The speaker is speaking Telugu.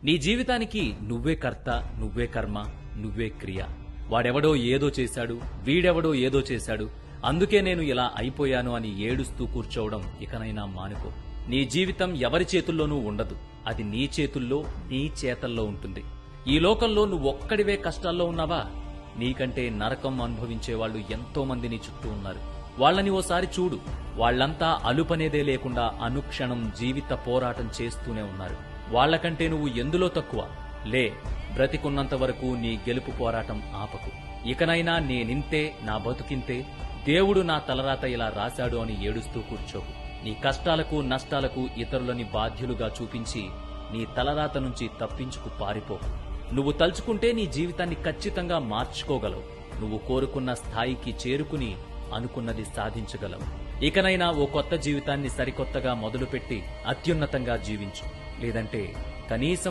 నీ జీవితానికి నువ్వే కర్త, నువ్వే కర్మ, నువ్వే క్రియ. వాడెవడో ఏదో చేశాడు, వీడెవడో ఏదో చేశాడు, అందుకే నేను ఇలా అయిపోయాను అని ఏడుస్తూ కూర్చోవడం ఇకనైనా మానుకో. నీ జీవితం ఎవరి చేతుల్లోనూ ఉండదు. అది నీ చేతుల్లో, నీ చేతల్లో ఉంటుంది. ఈ లోకంలో నువ్వొక్కడివే కష్టాల్లో ఉన్నావా? నీకంటే నరకం అనుభవించేవాళ్లు ఎంతో మంది నీ చుట్టూ ఉన్నారు. వాళ్ళని ఓసారి చూడు. వాళ్లంతా అలుపనేదే లేకుండా అనుక్షణం జీవిత పోరాటం చేస్తూనే ఉన్నారు. వాళ్లకంటే నువ్వు ఎందులో తక్కువ? లే, బ్రతికున్నంత వరకు నీ గెలుపు పోరాటం ఆపకు. ఇకనైనా నేనింతే, నా బతుకింతే, దేవుడు నా తలరాత ఇలా రాశాడు అని ఏడుస్తూ కూర్చోకు. నీ కష్టాలకు నష్టాలకు ఇతరులని బాధ్యులుగా చూపించి నీ తలరాత నుంచి తప్పించుకు పారిపోకు. నువ్వు తలుచుకుంటే నీ జీవితాన్ని ఖచ్చితంగా మార్చుకోగలవు. నువ్వు కోరుకున్న స్థాయికి చేరుకుని అనుకున్నది సాధించగలవు. ఇకనైనా ఓ కొత్త జీవితాన్ని సరికొత్తగా మొదలుపెట్టి అత్యున్నతంగా జీవించు. లేదంటే కనీసం